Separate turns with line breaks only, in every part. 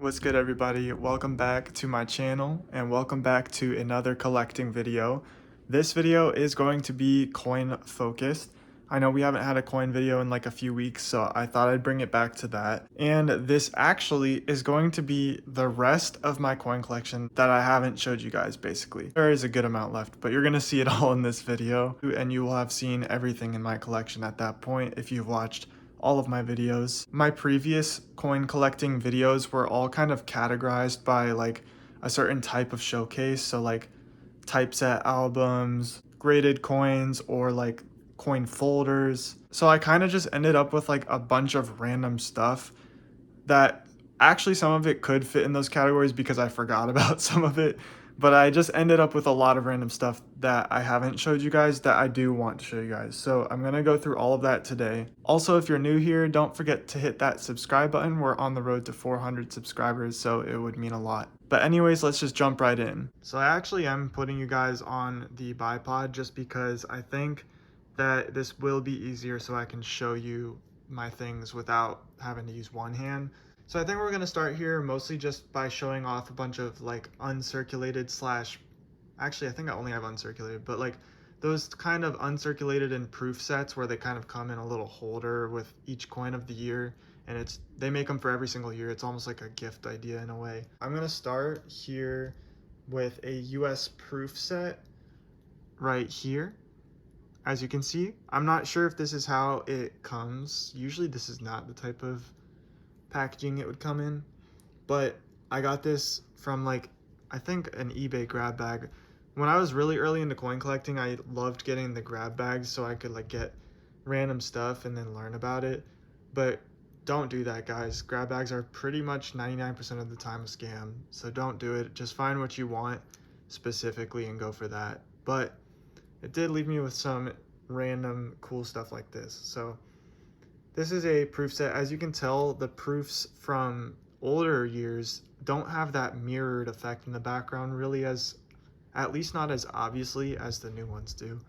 What's good, everybody? Welcome back to my channel and welcome back to another collecting video. This video is going to be coin focused. I know we haven't had a coin video in like a few weeks, so I thought I'd bring it back to that. And this actually is going to be the rest of my coin collection that I haven't showed you guys, basically. There is a good amount left, but you're gonna see it all in this video, and you will have seen everything in my collection at that point if you've watched all of my videos. My previous coin collecting videos were all kind of categorized by like a certain type of showcase. So like typeset albums, graded coins, or like coin folders. So I kind of just ended up with like a bunch of random stuff that actually some of it could fit in those categories because I forgot about some of it. But I just ended up with a lot of random stuff that I haven't showed you guys that I do want to show you guys. So I'm going to go through all of that today. Also, if you're new here, don't forget to hit that subscribe button. We're on the road to 400 subscribers, so it would mean a lot. But anyways, let's just jump right in. So I actually am putting you guys on the bipod just because I think that this will be easier so I can show you my things without having to use one hand. So I think we're going to start here mostly just by showing off a bunch of like uncirculated slash, actually I think I only have uncirculated, but like those kind of uncirculated and proof sets where they kind of come in a little holder with each coin of the year, and they make them for every single year. It's almost like a gift idea in a way. I'm going to start here with a US proof set right here. As you can see, I'm not sure if this is how it comes. Usually this is not the type of packaging it would come in, but I got this from like I think an eBay grab bag. When I was really early into coin collecting, I loved getting the grab bags so I could like get random stuff and then learn about it. But don't do that, guys. Grab bags are pretty much 99% of the time a scam, so don't do it. Just find what you want specifically and go for that. But it did leave me with some random cool stuff like this. So this is a proof set. As you can tell, the proofs from older years don't have that mirrored effect in the background really, as at least not as obviously as the new ones do.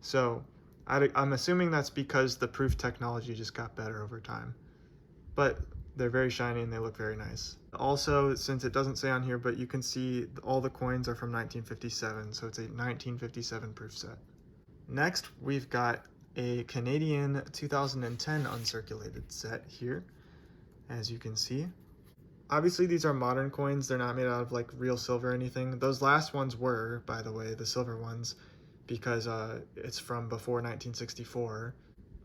So I'm assuming that's because the proof technology just got better over time. But they're very shiny and they look very nice. Also, since it doesn't say on here, but you can see all the coins are from 1957, so it's a 1957 proof set. Next, we've got a Canadian 2010 uncirculated set here, as you can see. Obviously these are modern coins, they're not made out of like real silver or anything. Those last ones were, by the way, the silver ones, because it's from before 1964.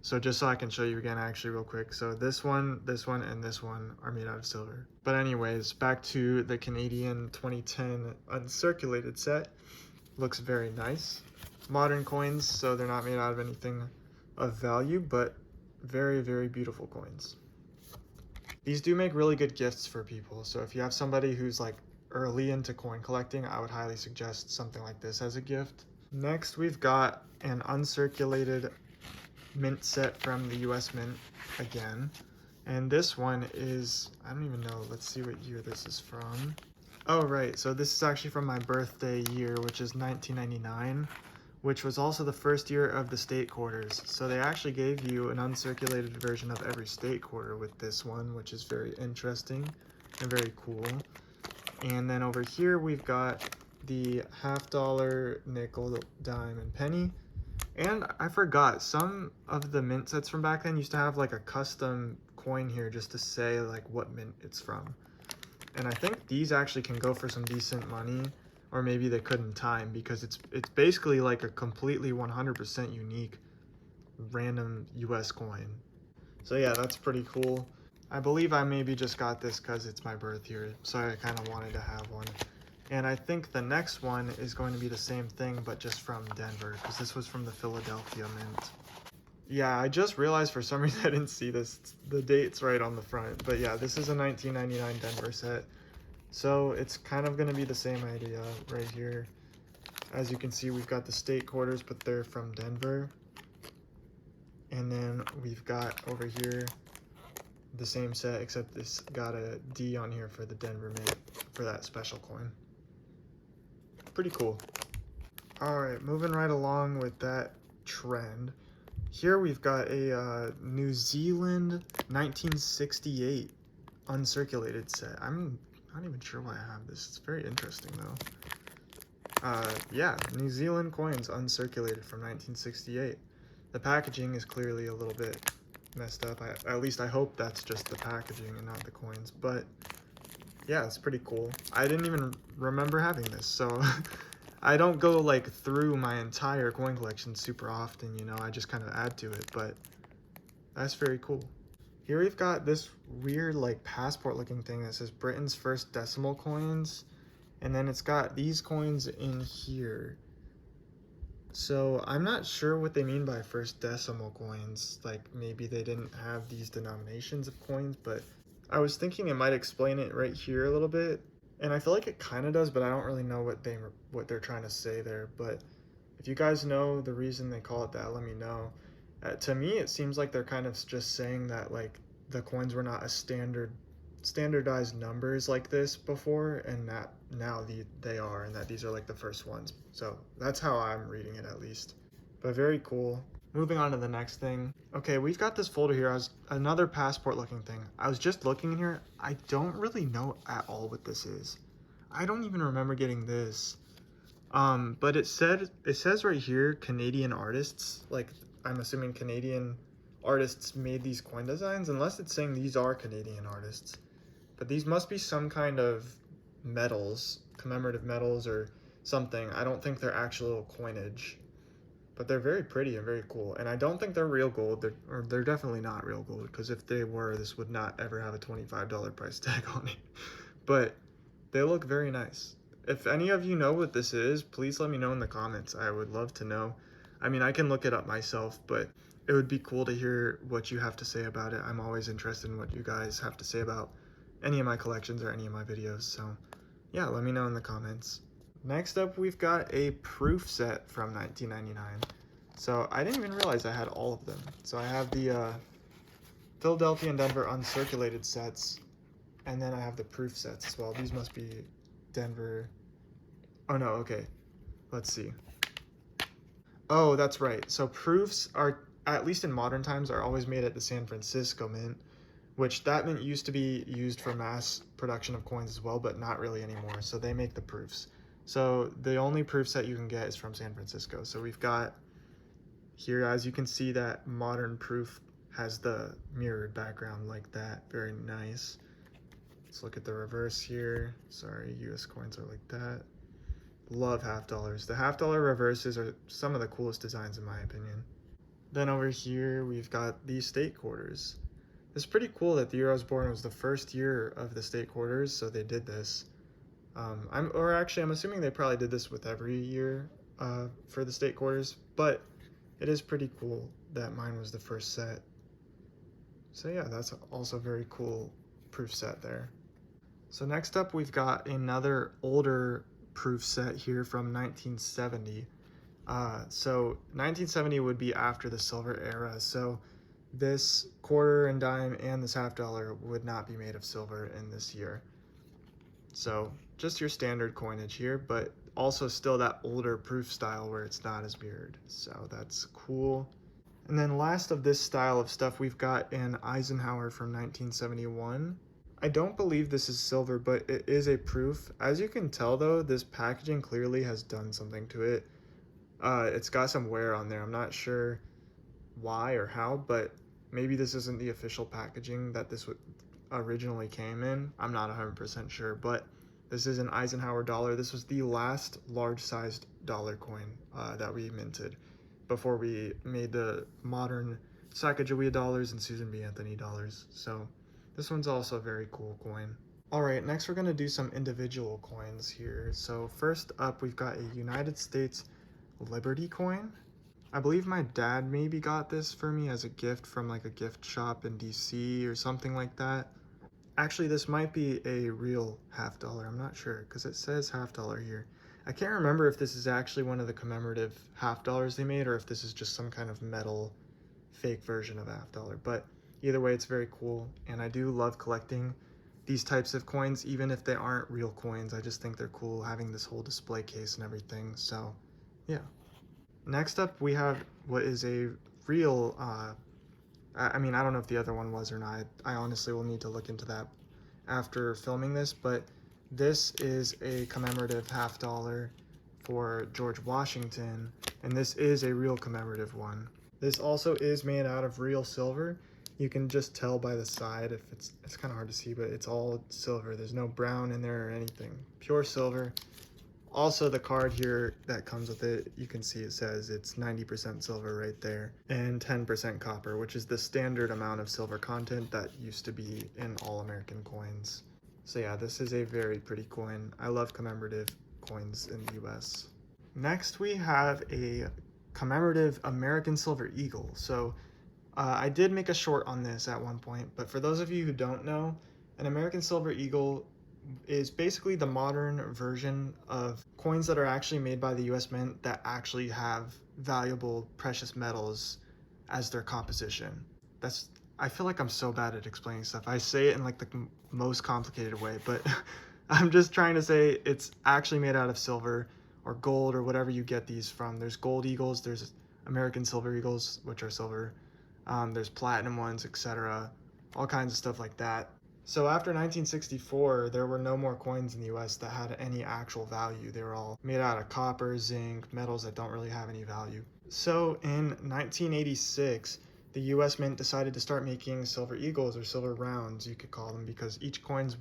So just so I can show you again actually real quick. So this one, and this one are made out of silver. But anyways, back to the Canadian 2010 uncirculated set. Looks very nice. Modern coins, so they're not made out of anything of value, but very, very beautiful coins. These do make really good gifts for people, so if you have somebody who's like early into coin collecting, I would highly suggest something like this as a gift. Next, we've got an uncirculated mint set from the US Mint again, and this one is, I don't even know, let's see what year this is from. Oh right, so this is actually from my birthday year, which is 1999. Which was also the first year of the state quarters. So they actually gave you an uncirculated version of every state quarter with this one, which is very interesting and very cool. And then over here we've got the $50, nickel, dime, and penny. And I forgot, some of the mint sets from back then used to have like a custom coin here just to say like what mint it's from. And I think these actually can go for some decent money. Or maybe they couldn't time, because it's basically like a completely 100% unique random US coin. So yeah, that's pretty cool. I believe I maybe just got this because it's my birth year, so I kind of wanted to have one. And I think the next one is going to be the same thing, but just from Denver, because this was from the Philadelphia Mint. Yeah, I just realized for some reason I didn't see this. The date's right on the front. But yeah, this is a 1999 Denver set. So it's kind of going to be the same idea right here. As you can see, we've got the state quarters, but they're from Denver. And then we've got over here the same set, except this got a D on here for the Denver Mint for that special coin. Pretty cool. All right, moving right along with that trend. Here we've got a New Zealand 1968 uncirculated set. I'm not even sure why I have this. It's very interesting though. Yeah, New Zealand coins uncirculated from 1968. The packaging is clearly a little bit messed up. At least I hope that's just the packaging and not the coins, but yeah, it's pretty cool. I didn't even remember having this, so I don't go like through my entire coin collection super often, you know, I just kind of add to it, but that's very cool. Here we've got this weird like passport looking thing that says Britain's first decimal coins, and then it's got these coins in here. So I'm not sure what they mean by first decimal coins, like maybe they didn't have these denominations of coins, but I was thinking it might explain it right here a little bit, and I feel like it kind of does, but I don't really know what they're trying to say there. But if you guys know the reason they call it that, let me know. To me, it seems like they're kind of just saying that like the coins were not a standardized numbers like this before, and that now they are, and that these are like the first ones. So that's how I'm reading it at least. But very cool. Moving on to the next thing. Okay, we've got this folder here. Another passport looking thing. I was just looking in here. I don't really know at all what this is. I don't even remember getting this. But it says right here Canadian artists. Like I'm assuming Canadian artists made these coin designs, unless it's saying these are Canadian artists. But these must be some kind of medals, commemorative medals or something. I don't think they're actual coinage. But they're very pretty and very cool. And I don't think they're real gold. They're definitely not real gold, because if they were, this would not ever have a $25 price tag on it. But they look very nice. If any of you know what this is, please let me know in the comments. I would love to know. I mean, I can look it up myself, but it would be cool to hear what you have to say about it. I'm always interested in what you guys have to say about any of my collections or any of my videos. So yeah, let me know in the comments. Next up, we've got a proof set from 1999. So I didn't even realize I had all of them. So I have the Philadelphia and Denver uncirculated sets, and then I have the proof sets as well. These must be Denver. Oh no, okay. Let's see. Oh, that's right. So proofs are, at least in modern times, are always made at the San Francisco Mint, which that mint used to be used for mass production of coins as well, but not really anymore. So they make the proofs. So the only proof set you can get is from San Francisco. So we've got here, as you can see, that modern proof has the mirrored background like that. Very nice. Let's look at the reverse here. Sorry, US coins are like that. Love half dollars. The half dollar reverses are some of the coolest designs in my opinion. Then over here, we've got the state quarters. It's pretty cool that the year I was born was the first year of the state quarters, so they did this. I'm assuming they probably did this with every year for the state quarters, but it is pretty cool that mine was the first set. So yeah, that's also very cool proof set there. So next up, we've got another older proof set here from 1970. So 1970 would be after the silver era. So this quarter and dime and this half dollar would not be made of silver in this year. So just your standard coinage here, but also still that older proof style where it's not as mirrored. So that's cool. And then last of this style of stuff, we've got an Eisenhower from 1971. I don't believe this is silver, but it is a proof. As you can tell though, this packaging clearly has done something to it. It's got some wear on there. I'm not sure why or how, but maybe this isn't the official packaging that this originally came in. I'm not 100% sure, but this is an Eisenhower dollar. This was the last large-sized dollar coin that we minted before we made the modern Sacagawea dollars and Susan B. Anthony dollars. So this one's also a very cool coin. All right, next we're gonna do some individual coins here. So first up, we've got a United States Liberty coin. I believe my dad maybe got this for me as a gift from like a gift shop in DC or something like that. Actually, this might be a real half dollar. I'm not sure because it says half dollar here. I can't remember if this is actually one of the commemorative half dollars they made or if this is just some kind of metal fake version of a half dollar. But either way, it's very cool. And I do love collecting these types of coins, even if they aren't real coins. I just think they're cool having this whole display case and everything. So yeah. Next up, we have what is a real, I mean, I don't know if the other one was or not. I honestly will need to look into that. after filming this, but this is a commemorative $50 for George Washington, and this is a real commemorative one. This also is made out of real silver. You can just tell by the side if it's kind of hard to see, but it's all silver. There's no brown in there or anything. Pure silver. Also, the card here that comes with it, you can see it says it's 90% silver right there and 10% copper, which is the standard amount of silver content that used to be in all American coins. So yeah, this is a very pretty coin. I love commemorative coins in the US. Next, we have a commemorative American silver eagle. So I did make a short on this at one point, but for those of you who don't know, an American silver eagle is basically the modern version of coins that are actually made by the US Mint that actually have valuable precious metals as their composition. I feel like I'm so bad at explaining stuff. I say it in like the most complicated way, but I'm just trying to say it's actually made out of silver or gold or whatever you get these from. There's gold eagles, there's American silver eagles, which are silver. There's platinum ones, etc. All kinds of stuff like that. So after 1964, there were no more coins in the US that had any actual value. They were all made out of copper, zinc, metals that don't really have any value. So in 1986, the US Mint decided to start making silver eagles, or silver rounds, you could call them, because each coin's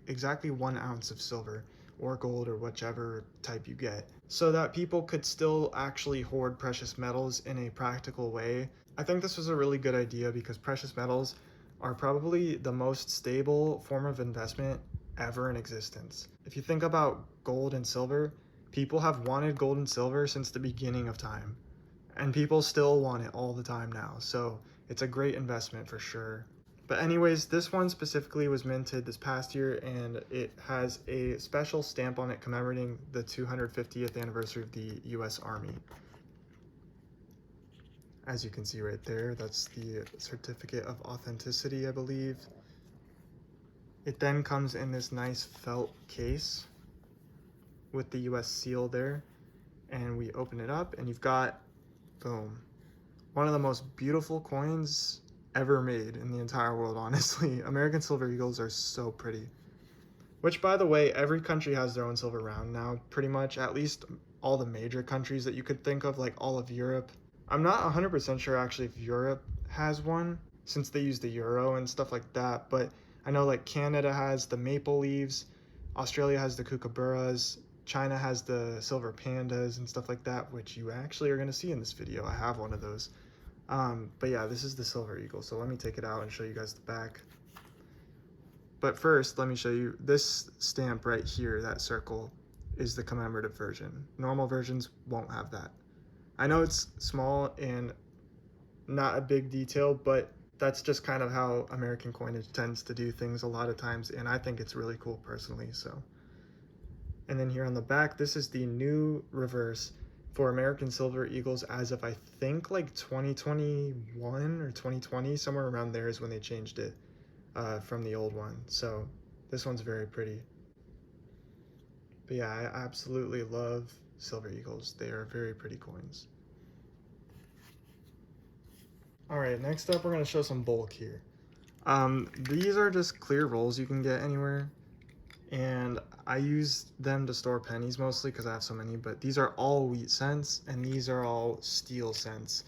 exactly 1 ounce of silver or gold or whichever type you get, so that people could still actually hoard precious metals in a practical way. I think this was a really good idea because precious metals are probably the most stable form of investment ever in existence. If you think about gold and silver, people have wanted gold and silver since the beginning of time, and people still want it all the time now, so it's a great investment for sure. But anyways, this one specifically was minted this past year, and it has a special stamp on it commemorating the 250th anniversary of the US Army. As you can see right there, that's the certificate of authenticity, I believe. It then comes in this nice felt case with the US seal there, and we open it up and you've got, boom, one of the most beautiful coins ever made in the entire world, honestly. American silver eagles are so pretty. Which, by the way, every country has their own silver round now, pretty much, at least all the major countries that you could think of, like all of Europe. I'm not 100% sure actually if Europe has one, since they use the euro and stuff like that, but I know like Canada has the maple leaves, Australia has the kookaburras, China has the silver pandas and stuff like that, which you actually are going to see in this video. I have one of those. But yeah, this is the silver eagle, so let me take it out and show you guys the back. But first, let me show you this stamp right here, that circle, is the commemorative version. Normal versions won't have that. I know it's small and not a big detail, but that's just kind of how American coinage tends to do things a lot of times, and I think it's really cool personally, so. And then here on the back, this is the new reverse for American silver eagles as of I think like 2021 or 2020, somewhere around there is when they changed it from the old one. So this one's very pretty. But yeah, I absolutely love silver eagles. They are very pretty coins. All right, next up we're gonna show some bulk here. These are just clear rolls you can get anywhere, and I use them to store pennies mostly because I have so many, but these are all wheat cents and these are all steel cents.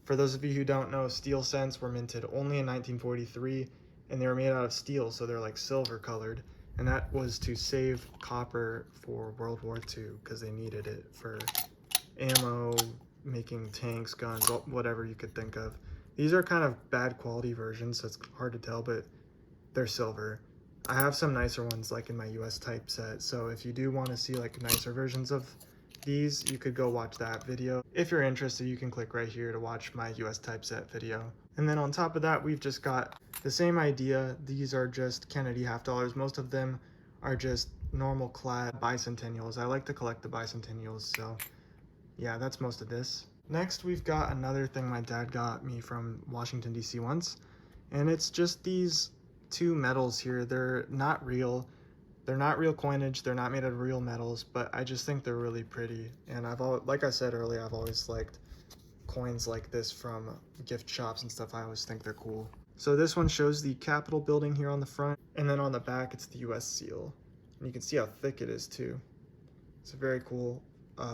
For those of you who don't know, steel cents were minted only in 1943 and they were made out of steel, so they're like silver colored, and that was to save copper for World War II because they needed it for ammo, making tanks, guns, whatever you could think of. These are kind of bad quality versions, so it's hard to tell, but they're silver. I have some nicer ones like in my US typeset, so if you do want to see like nicer versions of these, you could go watch that video. If you're interested, you can click right here to watch my US typeset video. And then on top of that, we've just got the same idea. These are just Kennedy half dollars. Most of them are just normal clad bicentennials. I like to collect the bicentennials, so yeah, that's most of this. Next, we've got another thing my dad got me from Washington, D.C. once, and it's just these two metals here. They're not real. They're not real coinage. They're not made out of real metals, but I just think they're really pretty. And like I said earlier, I've always liked coins like this from gift shops and stuff. I always think they're cool. So this one shows the Capitol building here on the front, and then on the back it's the US seal. And you can see how thick it is too. It's a very cool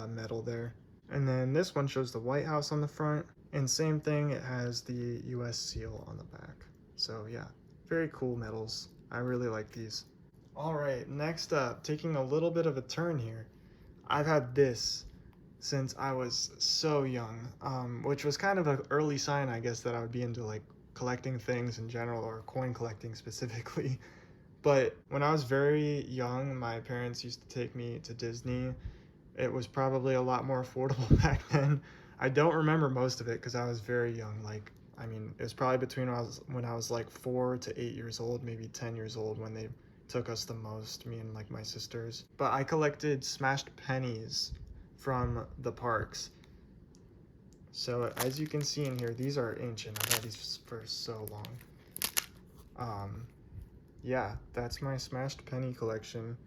metal there. And then this one shows the White House on the front, and same thing, it has the US seal on the back. So yeah, very cool metals. I really like these. All right, next up, taking a little bit of a turn here. I've had this since I was so young, which was kind of an early sign, I guess, that I would be into like collecting things in general, or coin collecting specifically. But when I was very young, my parents used to take me to Disney. It was probably a lot more affordable back then. I don't remember most of it because I was very young. Like, I mean, it was probably between when I was like 4 to 8 years old, maybe 10 years old when they took us the most, me and like my sisters. But I collected smashed pennies from the parks. So as you can see in here, these are ancient. I've had these for so long. Yeah, that's my smashed penny collection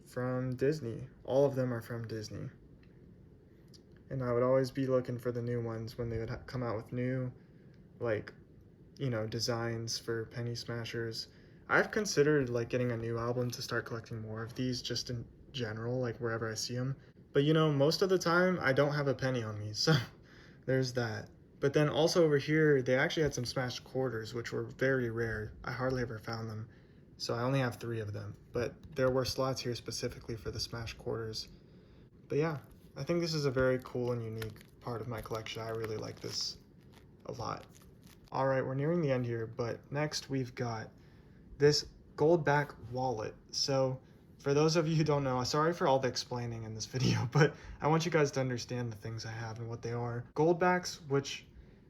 from Disney. All of them are from Disney. And I would always be looking for the new ones when they would come out with new, like, you know, designs for penny smashers. I've considered like getting a new album to start collecting more of these just in general, like wherever I see them. But you know, most of the time I don't have a penny on me, so there's that. But then also over here, they actually had some smashed quarters, which were very rare. I hardly ever found them. So I only have 3 of them. But there were slots here specifically for the smashed quarters. But yeah, I think this is a very cool and unique part of my collection. I really like this a lot. All right, we're nearing the end here, but next we've got this Goldback wallet. So for those of you who don't know, sorry for all the explaining in this video, but I want you guys to understand the things I have and what they are. Goldbacks, which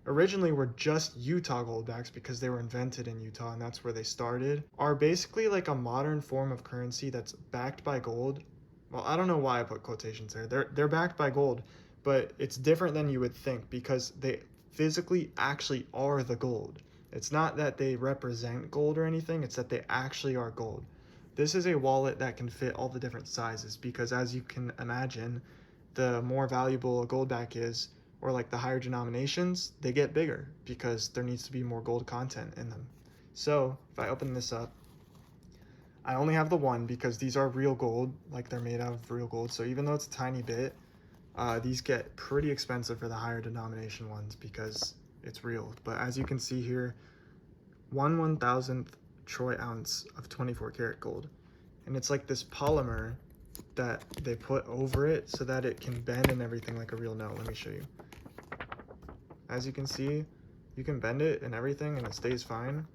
originally were just Utah Goldbacks because they were invented in Utah and that's where they started, are basically like a modern form of currency that's backed by gold. Well, I don't know why I put quotations there. They're backed by gold, but it's different than you would think because they physically actually are the gold. It's not that they represent gold or anything, it's that they actually are gold. This is a wallet that can fit all the different sizes because, as you can imagine, the more valuable a goldback is, or like the higher denominations, they get bigger because there needs to be more gold content in them. So if I open this up, I only have the one because these are real gold, like they're made out of real gold. So even though it's a tiny bit, these get pretty expensive for the higher denomination ones because it's real. But as you can see here, 1/1000th troy ounce of 24 karat gold. And it's like this polymer that they put over it so that it can bend and everything like a real note. Let me show you. As you can see, you can bend it and everything and it stays fine.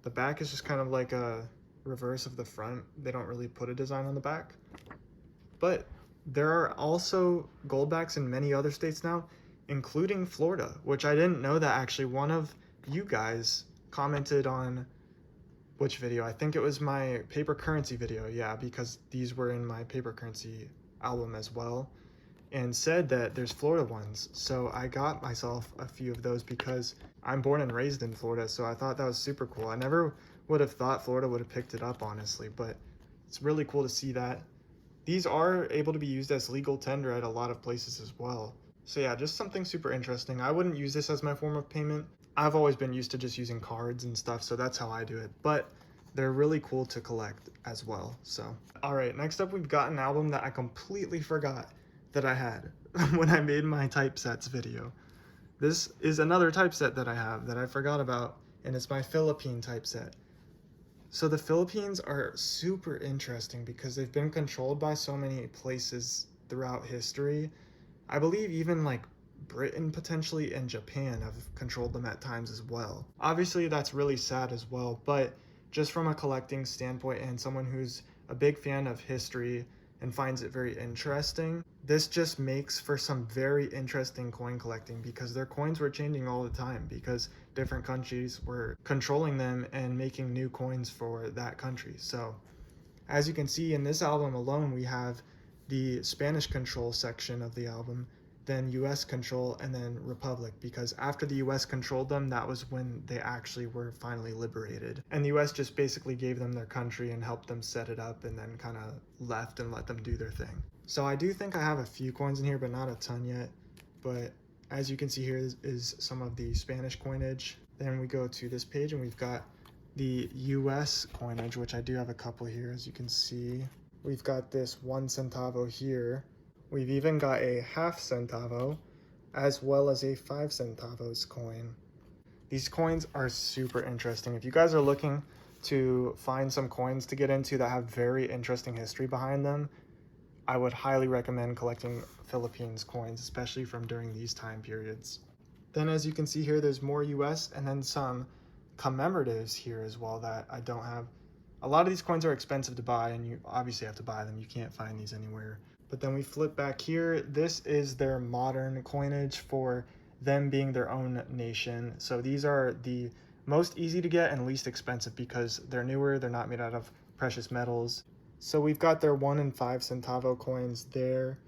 The back is just kind of like a reverse of the front. They don't really put a design on the back. But there are also Goldbacks in many other states now, including Florida, which I didn't know that actually. One of you guys commented on which video? I think it was my paper currency video, yeah, because these were in my paper currency album as well, and said that there's Florida ones. So I got myself a few of those because I'm born and raised in Florida, so I thought that was super cool. I never would have thought Florida would have picked it up, honestly, but it's really cool to see that. These are able to be used as legal tender at a lot of places as well. So yeah, just something super interesting. I wouldn't use this as my form of payment. I've always been used to just using cards and stuff, so that's how I do it. But they're really cool to collect as well. So, all right, next up we've got an album that I completely forgot that I had when I made my typesets video. This is another typeset that I have that I forgot about, and it's my Philippine typeset. So the Philippines are super interesting because they've been controlled by so many places throughout history. I believe even like Britain potentially and Japan have controlled them at times as well. Obviously that's really sad as well, but just from a collecting standpoint and someone who's a big fan of history and finds it very interesting, this just makes for some very interesting coin collecting because their coins were changing all the time because different countries were controlling them and making new coins for that country. So as you can see in this album alone, we have the Spanish control section of the album, then US control, and then Republic, because after the US controlled them, that was when they actually were finally liberated. And the US just basically gave them their country and helped them set it up and then kind of left and let them do their thing. So I do think I have a few coins in here, but not a ton yet. But as you can see here is some of the Spanish coinage. Then we go to this page and we've got the US coinage, which I do have a couple here, as you can see. We've got this 1 centavo here. We've even got a half centavo, as well as a 5 centavos coin. These coins are super interesting. If you guys are looking to find some coins to get into that have very interesting history behind them, I would highly recommend collecting Philippines coins, especially from during these time periods. Then as you can see here, there's more US and then some commemoratives here as well that I don't have. A lot of these coins are expensive to buy, and you obviously have to buy them. You can't find these anywhere. But then we flip back here. This is their modern coinage for them being their own nation. So these are the most easy to get and least expensive because they're newer, they're not made out of precious metals. So we've got their 1 and 5 centavo coins there.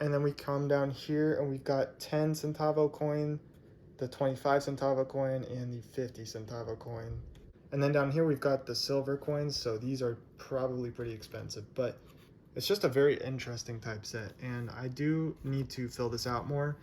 And then we come down here and we've got 10 centavo coin, the 25 centavo coin, and the 50 centavo coin. And then down here we've got the silver coins, so these are probably pretty expensive, but it's just a very interesting type set, and I do need to fill this out more.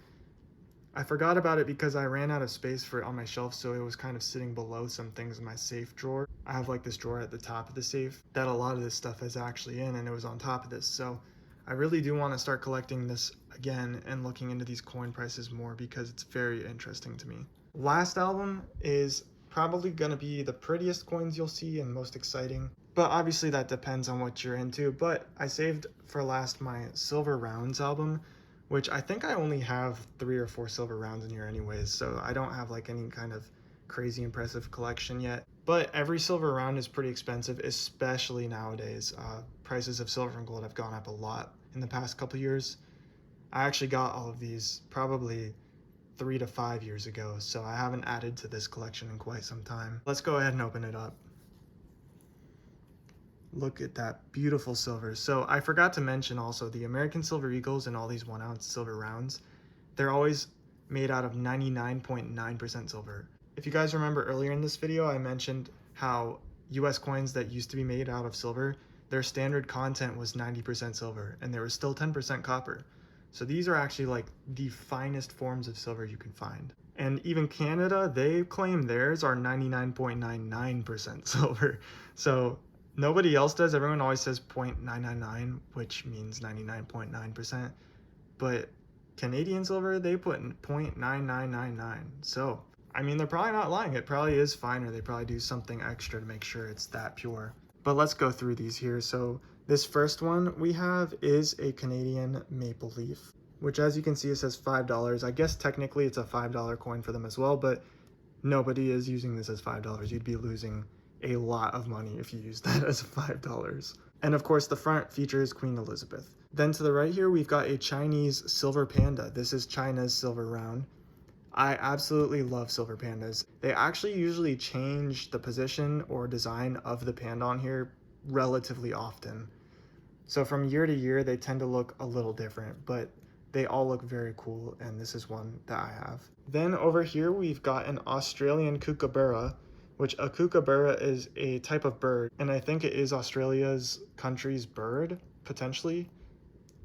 I forgot about it because I ran out of space for it on my shelf, so it was kind of sitting below some things in my safe drawer. I have like this drawer at the top of the safe that a lot of this stuff is actually in, and it was on top of this, so I really do want to start collecting this again and looking into these coin prices more because it's very interesting to me. Last album is probably going to be the prettiest coins you'll see and most exciting, but obviously that depends on what you're into. But I saved for last my silver rounds album, which I think I only have 3 or 4 silver rounds in here anyways, so I don't have like any kind of crazy impressive collection yet. But every silver round is pretty expensive, especially nowadays. Prices of silver and gold have gone up a lot in the past couple years. I actually got all of these probably 3 to 5 years ago, so I haven't added to this collection in quite some time. Let's go ahead and open it up. Look at that beautiful silver. So I forgot to mention also the American Silver Eagles and all these 1 ounce silver rounds, they're always made out of 99.9% silver. If you guys remember earlier in this video, I mentioned how US coins that used to be made out of silver, their standard content was 90% silver and there was still 10% copper. So these are actually like the finest forms of silver you can find. And even Canada, they claim theirs are 99.99% silver. So nobody else does. Everyone always says 0.999, which means 99.9%. But Canadian silver, they put in 0.9999. So, I mean, they're probably not lying. It probably is finer. They probably do something extra to make sure it's that pure. But let's go through these here. So this first one we have is a Canadian maple leaf, which as you can see, it says $5. I guess technically it's a $5 coin for them as well, but nobody is using this as $5. You'd be losing a lot of money if you use that as $5. And of course, the front features Queen Elizabeth. Then to the right here, we've got a Chinese silver panda. This is China's silver round. I absolutely love silver pandas. They actually usually change the position or design of the panda on here relatively often. So from year to year, they tend to look a little different, but they all look very cool, and this is one that I have. Then over here, we've got an Australian kookaburra, which a kookaburra is a type of bird, and I think it is Australia's country's bird, potentially.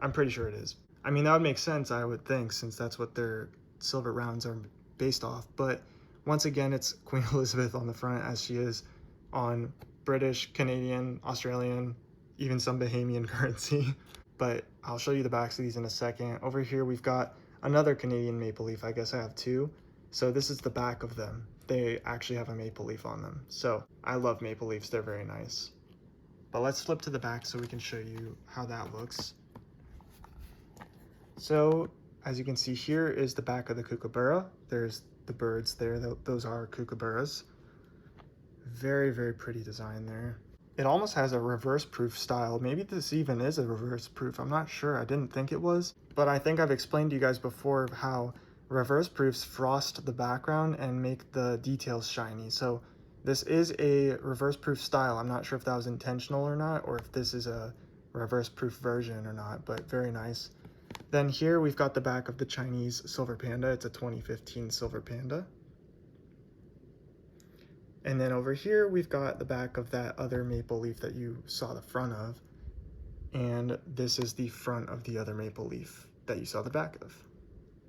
I'm pretty sure it is. I mean, that would make sense, I would think, since that's what their silver rounds are based off. But once again, it's Queen Elizabeth on the front, as she is on British, Canadian, Australian, even some Bahamian currency. But I'll show you the backs of these in a second. Over here, we've got another Canadian maple leaf. I guess I have 2. So this is the back of them. They actually have a maple leaf on them. So I love maple leaves. They're very nice. But let's flip to the back so we can show you how that looks. So as you can see, here is the back of the kookaburra. There's the birds there. Those are kookaburras. Very, very pretty design there. It almost has a reverse proof style. Maybe this even is a reverse proof. I'm not sure. I didn't think it was. But I think I've explained to you guys before how reverse proofs frost the background and make the details shiny. So this is a reverse proof style. I'm not sure if that was intentional or not, or if this is a reverse proof version or not, but very nice. Then here we've got the back of the Chinese silver panda. It's a 2015 silver panda. And then over here, we've got the back of that other maple leaf that you saw the front of. And this is the front of the other maple leaf that you saw the back of.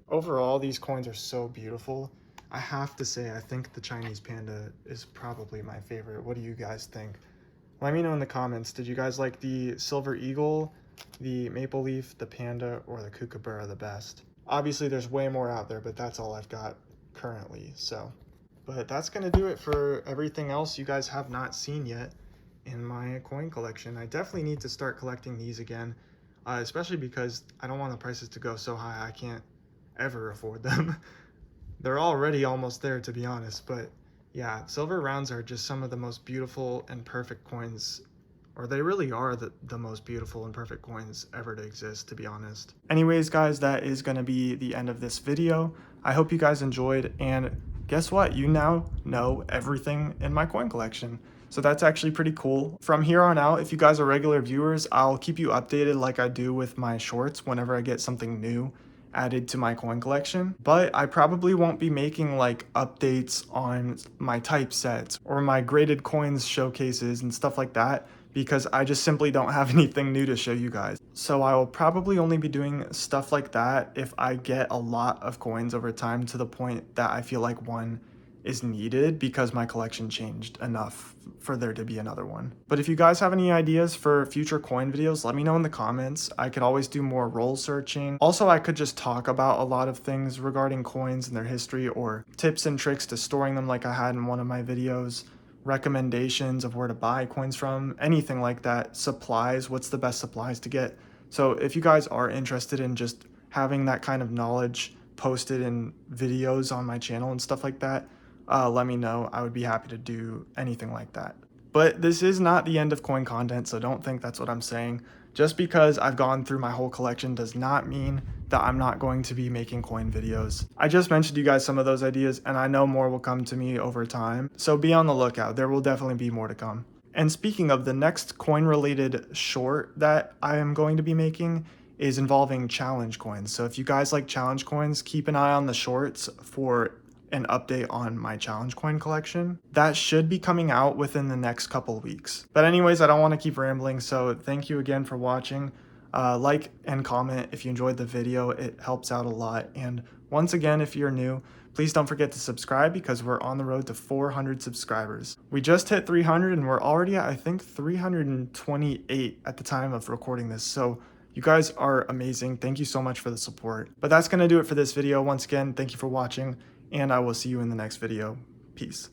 Overall, these coins are so beautiful. I have to say, I think the Chinese panda is probably my favorite. What do you guys think? Let me know in the comments. Did you guys like the silver eagle, the maple leaf, the panda, or the kookaburra the best? Obviously, there's way more out there, but that's all I've got currently. But that's going to do it for everything else you guys have not seen yet in my coin collection. I definitely need to start collecting these again, especially because I don't want the prices to go so high I can't ever afford them. They're already almost there, to be honest, but yeah, silver rounds are just some of the most beautiful and perfect coins, or they really are the most beautiful and perfect coins ever to exist, to be honest. Anyways, guys, that is going to be the end of this video. I hope you guys enjoyed, and guess what? You now know everything in my coin collection. So that's actually pretty cool. From here on out, if you guys are regular viewers, I'll keep you updated like I do with my shorts whenever I get something new added to my coin collection, but I probably won't be making like updates on my typesets or my graded coins showcases and stuff like that, because I just simply don't have anything new to show you guys. So I will probably only be doing stuff like that if I get a lot of coins over time to the point that I feel like one is needed because my collection changed enough for there to be another one. But if you guys have any ideas for future coin videos, let me know in the comments. I could always do more role searching. Also, I could just talk about a lot of things regarding coins and their history, or tips and tricks to storing them like I had in one of my videos, recommendations of where to buy coins from, anything like that, supplies, what's the best supplies to get. So if you guys are interested in just having that kind of knowledge posted in videos on my channel and stuff like that, let me know. I would be happy to do anything like that. But this is not the end of coin content, so don't think that's what I'm saying. Just because I've gone through my whole collection does not mean that I'm not going to be making coin videos. I just mentioned you guys some of those ideas, and I know more will come to me over time, so be on the lookout. There will definitely be more to come. And speaking of, the next coin related short that I am going to be making is involving challenge coins. So if you guys like challenge coins, keep an eye on the shorts for an update on my challenge coin collection. That should be coming out within the next couple weeks. But anyways, I don't want to keep rambling, so thank you again for watching. Like and comment if you enjoyed the video. It helps out a lot. And once again, if you're new, please don't forget to subscribe because we're on the road to 400 subscribers. We just hit 300 and we're already at, I think, 328 at the time of recording this. So you guys are amazing. Thank you so much for the support. But that's going to do it for this video. Once again, thank you for watching, and I will see you in the next video. Peace.